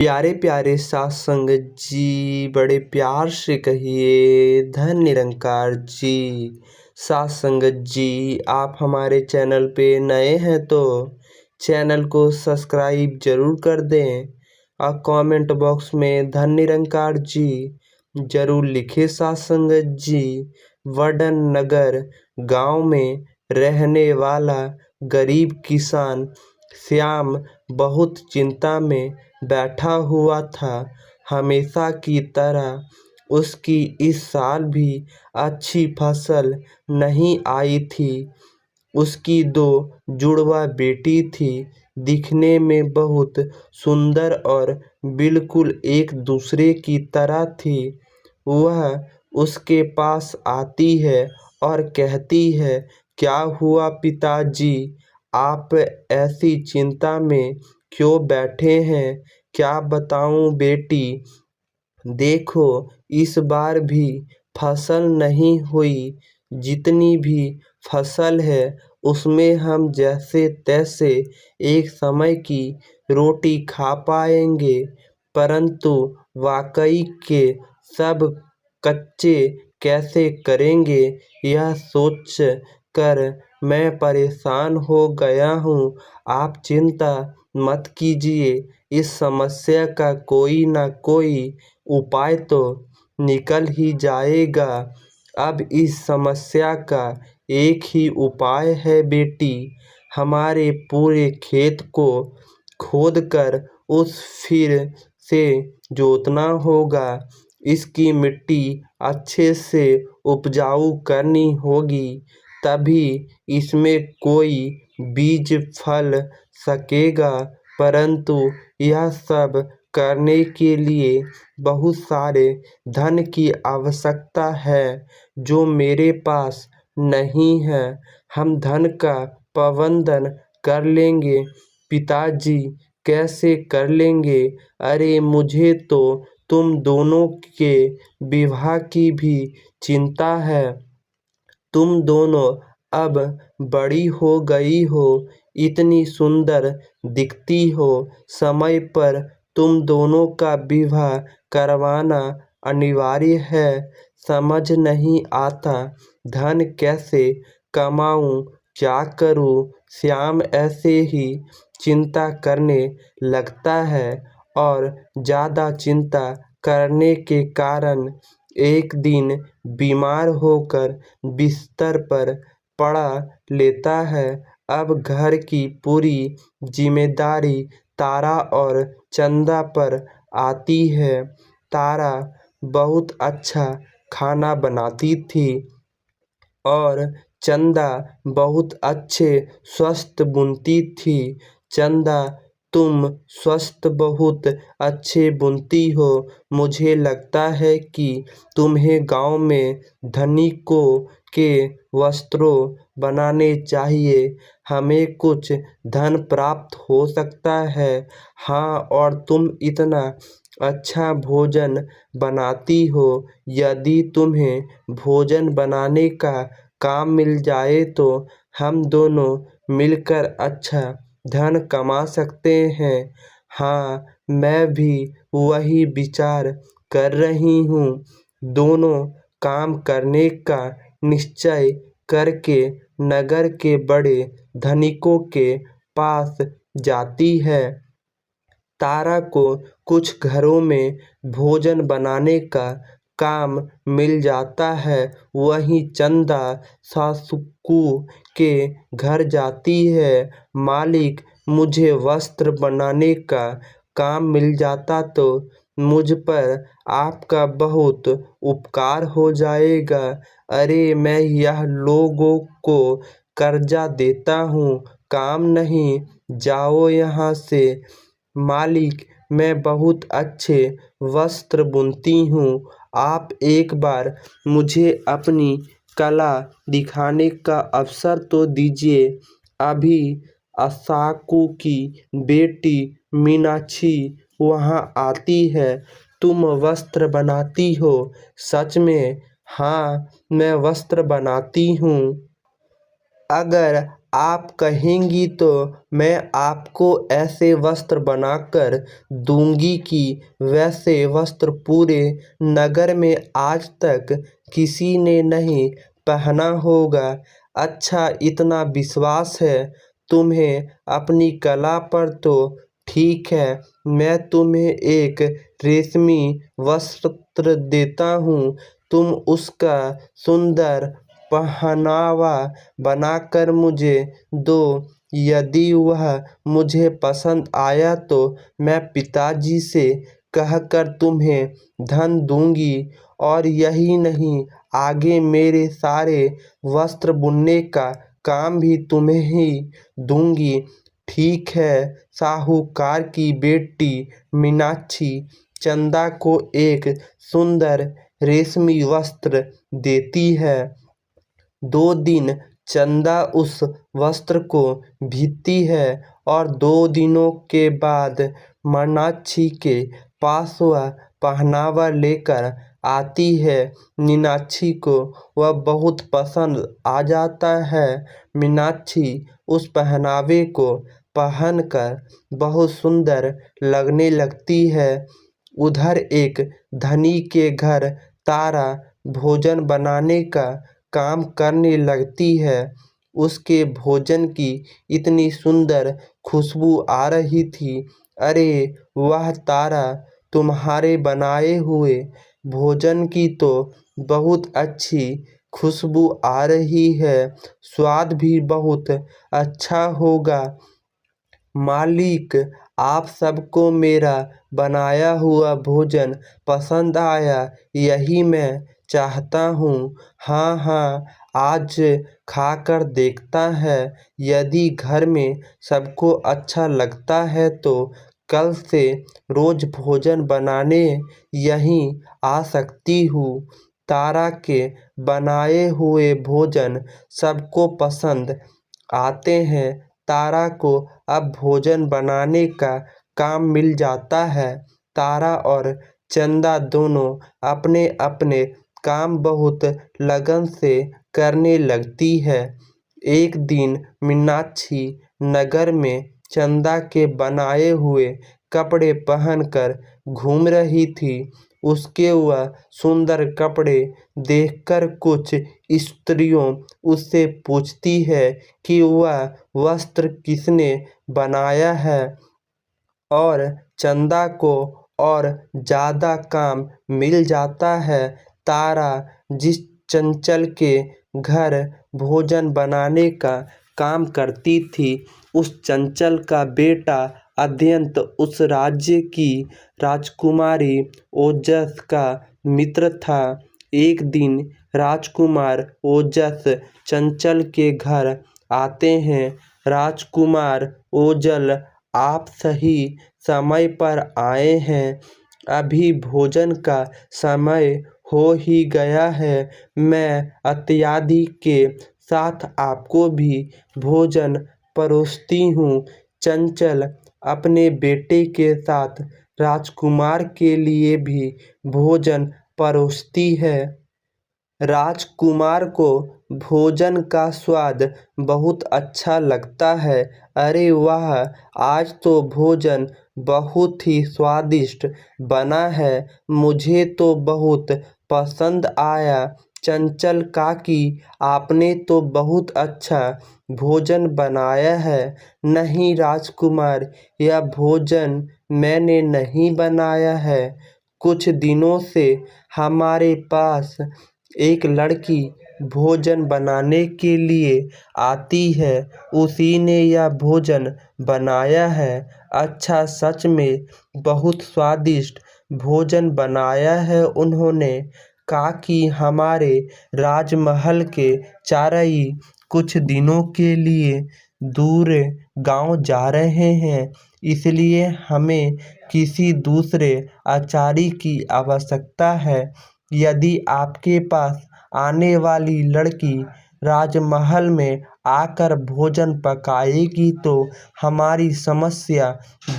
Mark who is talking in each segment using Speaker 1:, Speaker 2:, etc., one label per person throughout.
Speaker 1: प्यारे प्यारे साथ संगत जी, बड़े प्यार से कहिए धन निरंकार जी। साथ संगत जी, आप हमारे चैनल पे नए हैं तो चैनल को सब्सक्राइब जरूर कर दें और कमेंट बॉक्स में धन निरंकार जी जरूर लिखे। साथ संगत जी, वडन नगर गांव में रहने वाला गरीब किसान श्याम बहुत चिंता में बैठा हुआ था। हमेशा की तरह उसकी इस साल भी अच्छी फसल नहीं आई थी। उसकी 2 जुड़वा बेटी थी, दिखने में बहुत सुंदर और बिल्कुल एक दूसरे की तरह थी। वह उसके पास आती है और कहती है, क्या हुआ पिताजी, आप ऐसी चिंता में क्यों बैठे हैं? क्या बताऊं बेटी, देखो इस बार भी फसल नहीं हुई। जितनी भी फसल है उसमें हम जैसे तैसे एक समय की रोटी खा पाएंगे, परंतु वाकई के सब कच्चे कैसे करेंगे, यह सोच कर मैं परेशान हो गया हूँ। आप चिंता मत कीजिए, इस समस्या का कोई ना कोई उपाय तो निकल ही जाएगा। अब इस समस्या का एक ही उपाय है बेटी, हमारे पूरे खेत को खोदकर उस फिर से जोतना होगा। इसकी मिट्टी अच्छे से उपजाऊ करनी होगी, तभी इसमें कोई बीज फल सकेगा। परंतु यह सब करने के लिए बहुत सारे धन की आवश्यकता है जो मेरे पास नहीं है। हम धन का प्रबंधन कर लेंगे पिताजी, कैसे कर लेंगे? अरे मुझे तो तुम दोनों के विवाह की भी चिंता है। तुम दोनों अब बड़ी हो गई हो, इतनी सुंदर दिखती हो, समय पर तुम दोनों का विवाह करवाना अनिवार्य है। समझ नहीं आता धन कैसे कमाऊं, क्या करूं? श्याम ऐसे ही चिंता करने लगता है और ज़्यादा चिंता करने के कारण एक दिन बीमार होकर बिस्तर पर पड़ा लेता है। अब घर की पूरी जिम्मेदारी तारा और चंदा पर आती है। तारा बहुत अच्छा खाना बनाती थी और चंदा बहुत अच्छे स्वस्थ बुनती थी। चंदा, तुम स्वस्थ बहुत अच्छे बुनती हो। मुझे लगता है कि तुम्हें गांव में धनिकों के वस्त्रों बनाने चाहिए, हमें कुछ धन प्राप्त हो सकता है। हाँ, और तुम इतना अच्छा भोजन बनाती हो, यदि तुम्हें भोजन बनाने का काम मिल जाए तो हम दोनों मिलकर अच्छा धन कमा सकते हैं। हाँ, मैं भी वही विचार कर रही हूँ। दोनों काम करने का निश्चय करके नगर के बड़े धनिकों के पास जाती है। तारा को कुछ घरों में भोजन बनाने का काम मिल जाता है, वहीं चंदा सासू के घर जाती है। मालिक, मुझे वस्त्र बनाने का काम मिल जाता तो मुझ पर आपका बहुत उपकार हो जाएगा। अरे मैं यह लोगों को कर्जा देता हूँ, काम नहीं, जाओ यहाँ से। मालिक, मैं बहुत अच्छे वस्त्र बुनती हूँ, आप एक बार मुझे अपनी कला दिखाने का अवसर तो दीजिए। अभी असाकू की बेटी मीनाक्षी वहाँ आती है। तुम वस्त्र बनाती हो? सच में? हाँ, मैं वस्त्र बनाती हूँ। अगर आप कहेंगी तो मैं आपको ऐसे वस्त्र बनाकर दूंगी कि वैसे वस्त्र पूरे नगर में आज तक किसी ने नहीं पहना होगा। अच्छा, इतना विश्वास है तुम्हें अपनी कला पर तो ठीक है, मैं तुम्हें एक रेशमी वस्त्र देता हूँ, तुम उसका सुंदर पहनावा बनाकर मुझे दो। यदि वह मुझे पसंद आया तो मैं पिताजी से कहकर तुम्हें धन दूंगी, और यही नहीं, आगे मेरे सारे वस्त्र बुनने का काम भी तुम्हें ही दूंगी। ठीक है। साहूकार की बेटी मीनाक्षी चंदा को एक सुंदर रेशमी वस्त्र देती है। 2 दिन चंदा उस वस्त्र को भीती है और 2 दिनों के बाद मीनाक्षी के पास वह पहनावा लेकर आती है। मीनाक्षी को वह बहुत पसंद आ जाता है। मीनाक्षी उस पहनावे को पहनकर बहुत सुंदर लगने लगती है। उधर एक धनी के घर तारा भोजन बनाने का काम करने लगती है। उसके भोजन की इतनी सुंदर खुशबू आ रही थी। अरे वाह तारा, तुम्हारे बनाए हुए भोजन की तो बहुत अच्छी खुशबू आ रही है, स्वाद भी बहुत अच्छा होगा। मालिक, आप सबको मेरा बनाया हुआ भोजन पसंद आया, यही मैं चाहता हूँ। हाँ हाँ, आज खाकर देखता है, यदि घर में सबको अच्छा लगता है तो कल से रोज भोजन बनाने यहीं आ सकती हूँ। तारा के बनाए हुए भोजन सबको पसंद आते हैं। तारा को अब भोजन बनाने का काम मिल जाता है। तारा और चंदा दोनों अपने अपने काम बहुत लगन से करने लगती है। एक दिन मीनाक्षी नगर में चंदा के बनाए हुए कपड़े पहनकर घूम रही थी। उसके वह सुंदर कपड़े देखकर कुछ स्त्रियों उससे पूछती है कि वह वस्त्र किसने बनाया है, और चंदा को और ज़्यादा काम मिल जाता है। तारा जिस चंचल के घर भोजन बनाने का काम करती थी, उस चंचल का बेटा अत्यंत उस राज्य की राजकुमारी ओजस का मित्र था। एक दिन राजकुमार ओजस चंचल के घर आते हैं। राजकुमार ओजल, आप सही समय पर आए हैं, अभी भोजन का समय हो ही गया है। मैं इत्यादि के साथ आपको भी भोजन परोसती हूँ। चंचल अपने बेटे के साथ राजकुमार के लिए भी भोजन परोसती है। राजकुमार को भोजन का स्वाद बहुत अच्छा लगता है। अरे वाह, आज तो भोजन बहुत ही स्वादिष्ट बना है, मुझे तो बहुत पसंद आया। चंचल काकी, आपने तो बहुत अच्छा भोजन बनाया है। नहीं राजकुमार, यह भोजन मैंने नहीं बनाया है। कुछ दिनों से हमारे पास एक लड़की भोजन बनाने के लिए आती है, उसी ने यह भोजन बनाया है। अच्छा, सच में बहुत स्वादिष्ट भोजन बनाया है उन्होंने। काकी, हमारे राजमहल के चारई कुछ दिनों के लिए दूर गांव जा रहे हैं, इसलिए हमें किसी दूसरे आचारी की आवश्यकता है। यदि आपके पास आने वाली लड़की राजमहल में आकर भोजन पकाएगी तो हमारी समस्या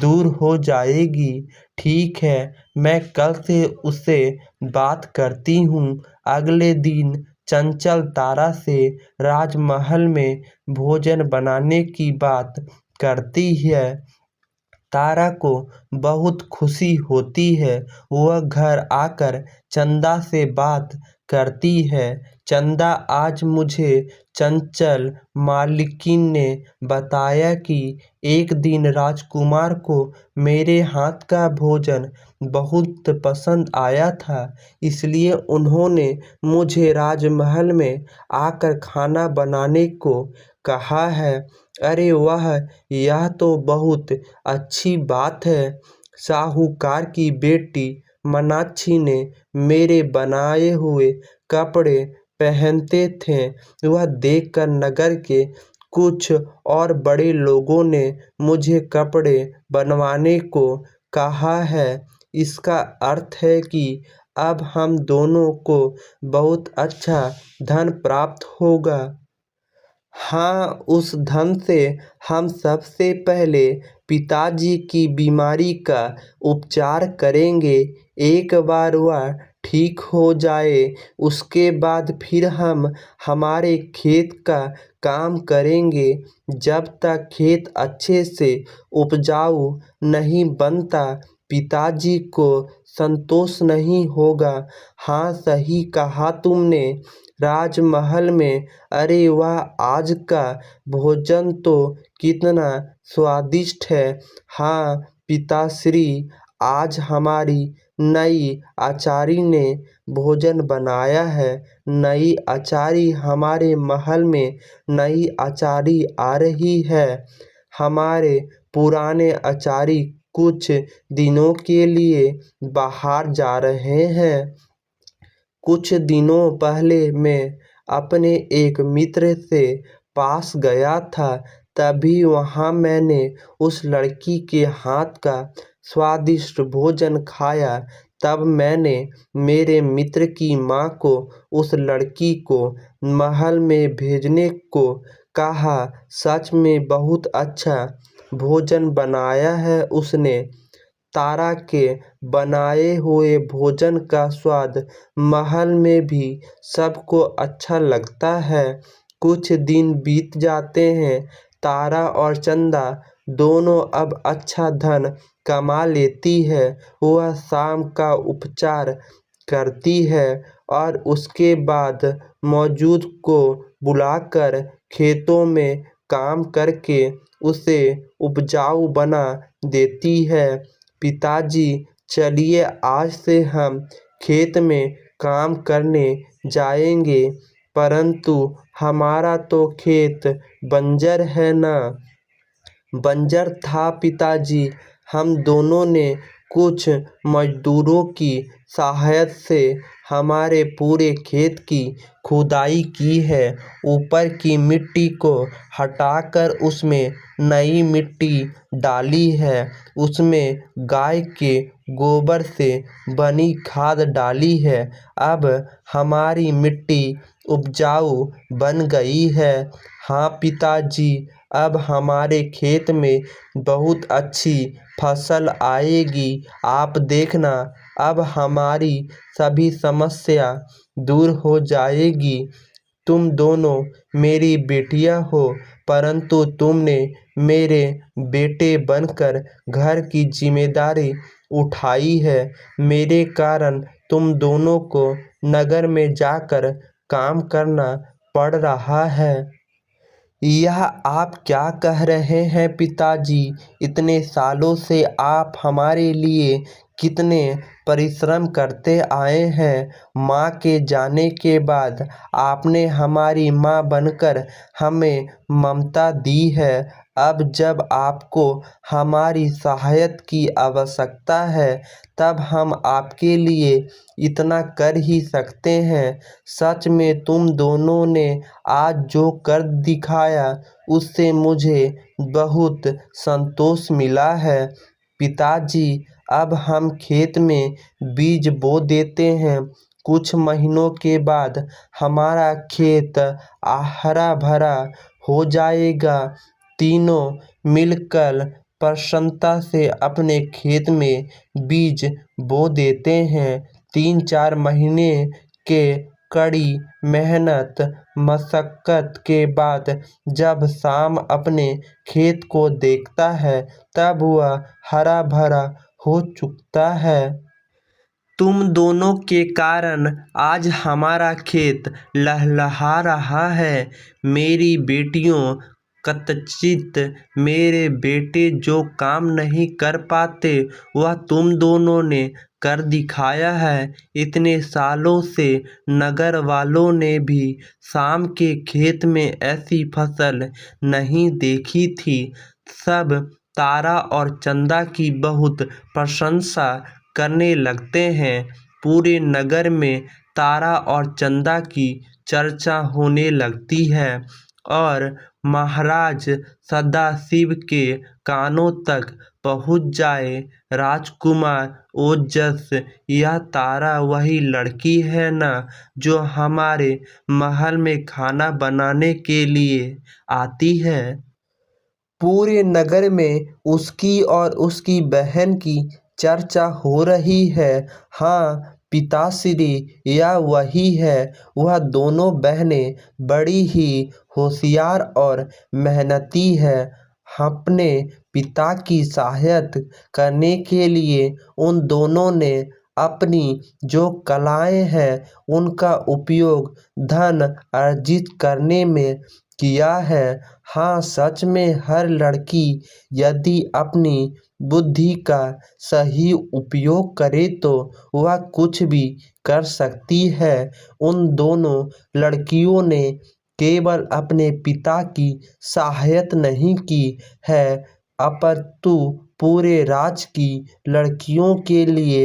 Speaker 1: दूर हो जाएगी। ठीक है, मैं कल से उससे बात करती हूँ। अगले दिन चंचल तारा से राजमहल में भोजन बनाने की बात करती है। तारा को बहुत खुशी होती है। वह घर आकर चंदा से बात करती है। चंदा, आज मुझे चंचल मालकिन ने बताया कि एक दिन राजकुमार को मेरे हाथ का भोजन बहुत पसंद आया था, इसलिए उन्होंने मुझे राजमहल में आकर खाना बनाने को कहा है। अरे वाह, यह तो बहुत अच्छी बात है। साहूकार की बेटी मीनाक्षी ने मेरे बनाए हुए कपड़े पहनते थे। वह देखकर नगर के कुछ और बड़े लोगों ने मुझे कपड़े बनवाने को कहा है। इसका अर्थ है कि अब हम दोनों को बहुत अच्छा धन प्राप्त होगा। हाँ, उस धन से हम सबसे पहले पिताजी की बीमारी का उपचार करेंगे। एक बार वह ठीक हो जाए, उसके बाद फिर हम हमारे खेत का काम करेंगे। जब तक खेत अच्छे से उपजाऊ नहीं बनता, पिताजी को संतोष नहीं होगा। हाँ, सही कहा तुमने। राजमहल में, अरे वाह, आज का भोजन तो कितना स्वादिष्ट है। हाँ पिताश्री, आज हमारी नई आचारी ने भोजन बनाया है। नई आचारी, हमारे महल में नई आचारी आ रही है। हमारे पुराने आचारी कुछ दिनों के लिए बाहर जा रहे हैं। कुछ दिनों पहले मैं अपने एक मित्र से पास गया था, तभी वहाँ मैंने उस लड़की के हाथ का स्वादिष्ट भोजन खाया। तब मैंने मेरे मित्र की माँ को उस लड़की को महल में भेजने को कहा। सच में बहुत अच्छा भोजन बनाया है उसने। तारा के बनाए हुए भोजन का स्वाद महल में भी सबको अच्छा लगता है। कुछ दिन बीत जाते हैं। तारा और चंदा दोनों अब अच्छा धन कमा लेती है। वह शाम का उपचार करती है और उसके बाद मौजूद को बुलाकर खेतों में काम करके उसे उपजाऊ बना देती है। पिताजी, चलिए आज से हम खेत में काम करने जाएंगे, परंतु हमारा तो खेत बंजर है ना। बंजर था पिताजी। हम दोनों ने कुछ मजदूरों की सहायता से हमारे पूरे खेत की खुदाई की है। ऊपर की मिट्टी को हटाकर उसमें नई मिट्टी डाली है। उसमें गाय के गोबर से बनी खाद डाली है। अब हमारी मिट्टी उपजाऊ बन गई है। हाँ पिताजी, अब हमारे खेत में बहुत अच्छी फसल आएगी। आप देखना, अब हमारी सभी समस्या दूर हो जाएगी। तुम दोनों मेरी बेटियां हो, परंतु तुमने मेरे बेटे बनकर घर की जिम्मेदारी उठाई है। मेरे कारण तुम दोनों को नगर में जाकर काम करना पड़ रहा है। यह आप क्या कह रहे हैं पिताजी? इतने सालों से आप हमारे लिए कितने परिश्रम करते आए हैं। माँ के जाने के बाद आपने हमारी माँ बनकर हमें ममता दी है। अब जब आपको हमारी सहायता की आवश्यकता है, तब हम आपके लिए इतना कर ही सकते हैं। सच में तुम दोनों ने आज जो कर दिखाया, उससे मुझे बहुत संतोष मिला है। पिताजी, अब हम खेत में बीज बो देते हैं। कुछ महीनों के बाद हमारा खेत हरा भरा हो जाएगा। तीनों मिलकर प्रसन्नता से अपने खेत में बीज बो देते हैं। 3-4 महीने के कड़ी मेहनत मशक्कत के बाद जब शाम अपने खेत को देखता है तब वह हरा भरा हो चुकता है। तुम दोनों के कारण आज हमारा खेत लहलहा रहा है। मेरी बेटियों, कतचित मेरे बेटे जो काम नहीं कर पाते वह तुम दोनों ने कर दिखाया है। इतने सालों से नगर वालों ने भी शाम के खेत में ऐसी फसल नहीं देखी थी। सब तारा और चंदा की बहुत प्रशंसा करने लगते हैं। पूरे नगर में तारा और चंदा की चर्चा होने लगती है और महाराज सदाशिव के कानों तक पहुंच जाए। राजकुमार ओजस, यह तारा वही लड़की है ना जो हमारे महल में खाना बनाने के लिए आती है? पूरे नगर में उसकी और उसकी बहन की चर्चा हो रही है। हाँ पिताश्री, यह वही है। वह दोनों बहनें बड़ी ही होशियार और मेहनती है। अपने पिता की सहायता करने के लिए उन दोनों ने अपनी जो कलाएं हैं उनका उपयोग धन अर्जित करने में किया है। हाँ सच में हर लड़की यदि अपनी बुद्धि का सही उपयोग करे तो वह कुछ भी कर सकती है। उन दोनों लड़कियों ने केवल अपने पिता की सहायता नहीं की है अपितु पूरे राज्य की लड़कियों के लिए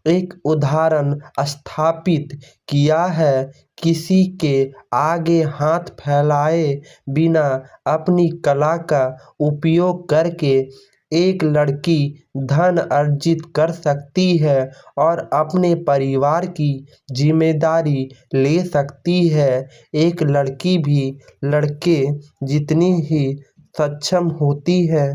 Speaker 1: एक उदाहरण स्थापित किया है। किसी के आगे हाथ फैलाए बिना अपनी कला का उपयोग करके एक लड़की धन अर्जित कर सकती है और अपने परिवार की जिम्मेदारी ले सकती है। एक लड़की भी लड़के जितनी ही सक्षम होती है।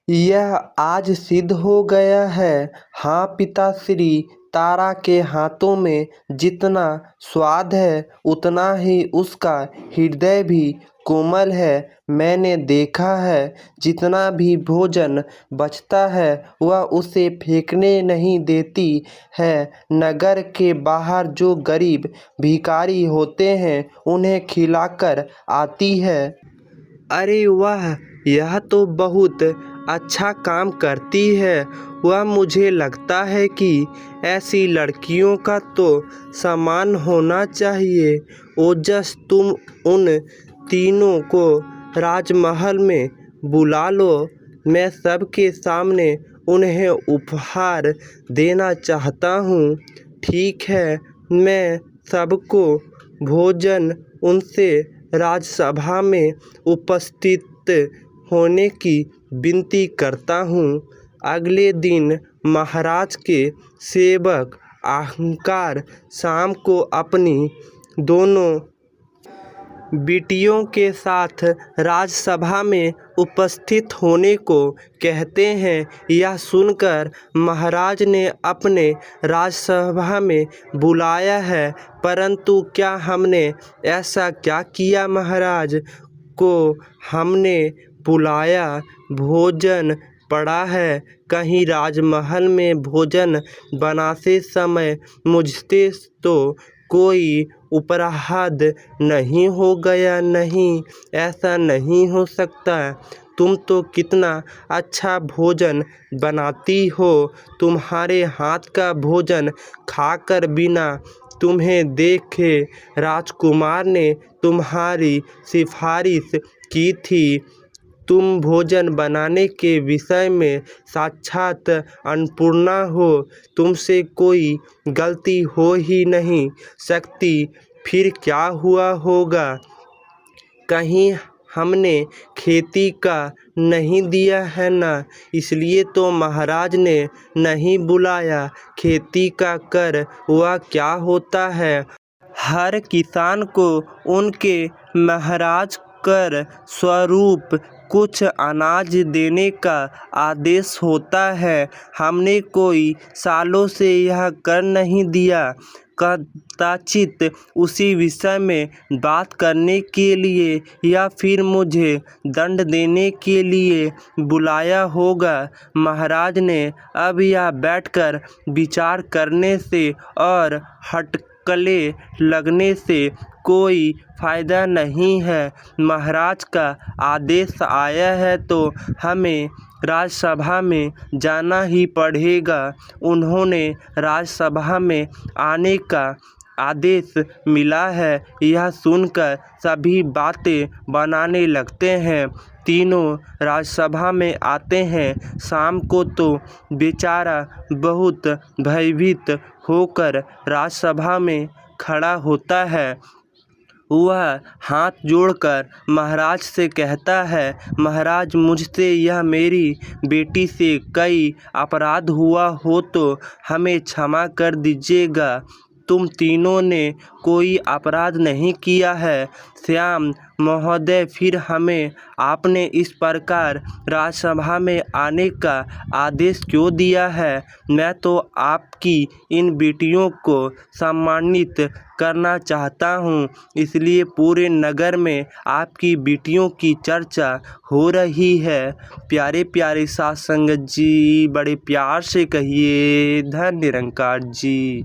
Speaker 1: यह आज सिद्ध हो गया है। हाँ पिताश्री, तारा के हाथों में जितना स्वाद है उतना ही उसका हृदय भी कोमल है। मैंने देखा है जितना भी भोजन बचता है वह उसे फेंकने नहीं देती है। नगर के बाहर जो गरीब भिखारी होते हैं उन्हें खिलाकर आती है। अरे वाह, यह तो बहुत अच्छा काम करती है। वह मुझे लगता है कि ऐसी लड़कियों का तो सम्मान होना चाहिए। ओजस, तुम उन तीनों को राजमहल में बुला लो। मैं सबके सामने उन्हें उपहार देना चाहता हूँ। ठीक है, मैं सबको भोजन उनसे राजसभा में उपस्थित होने की विनती करता हूँ। अगले दिन महाराज के सेवक अहंकार शाम को अपनी दोनों बेटियों के साथ राजसभा में उपस्थित होने को कहते हैं। यह सुनकर महाराज ने अपने राजसभा में बुलाया है। परंतु क्या हमने ऐसा क्या किया महाराज को हमने बुलाया? भोजन पड़ा है। कहीं राजमहल में भोजन बनाते समय मुझसे तो कोई अपराध नहीं हो गया? नहीं, ऐसा नहीं हो सकता। तुम तो कितना अच्छा भोजन बनाती हो। तुम्हारे हाथ का भोजन खाकर बिना तुम्हें देखे राजकुमार ने तुम्हारी सिफारिश की थी। तुम भोजन बनाने के विषय में साक्षात अन्नपूर्णा हो। तुमसे कोई गलती हो ही नहीं सकती। फिर क्या हुआ होगा? कहीं हमने खेती का नहीं दिया है ना, इसलिए तो महाराज ने नहीं बुलाया। खेती का कर वह क्या होता है? हर किसान को उनके महाराज कर स्वरूप कुछ अनाज देने का आदेश होता है। हमने कोई सालों से यह कर नहीं दिया। कदाचित उसी विषय में बात करने के लिए या फिर मुझे दंड देने के लिए बुलाया होगा। महाराज ने अब यह बैठकर विचार करने से और हटकले लगने से कोई फायदा नहीं है। महाराज का आदेश आया है तो हमें राजसभा में जाना ही पड़ेगा। उन्होंने राजसभा में आने का आदेश मिला है। यह सुनकर सभी बातें बनाने लगते हैं। तीनों राजसभा में आते हैं। शाम को तो बेचारा बहुत भयभीत होकर राजसभा में खड़ा होता है। वह हाथ जोड़कर महाराज से कहता है, महाराज, मुझसे यह मेरी बेटी से कई अपराध हुआ हो तो हमें क्षमा कर दीजिएगा। तुम तीनों ने कोई अपराध नहीं किया है। श्याम महोदय, फिर हमें आपने इस प्रकार राजसभा में आने का आदेश क्यों दिया है? मैं तो आपकी इन बेटियों को सम्मानित करना चाहता हूँ, इसलिए पूरे नगर में आपकी बेटियों की चर्चा हो रही है। प्यारे प्यारे साथ संगत जी, बड़े प्यार से कहिए, धन निरंकार जी।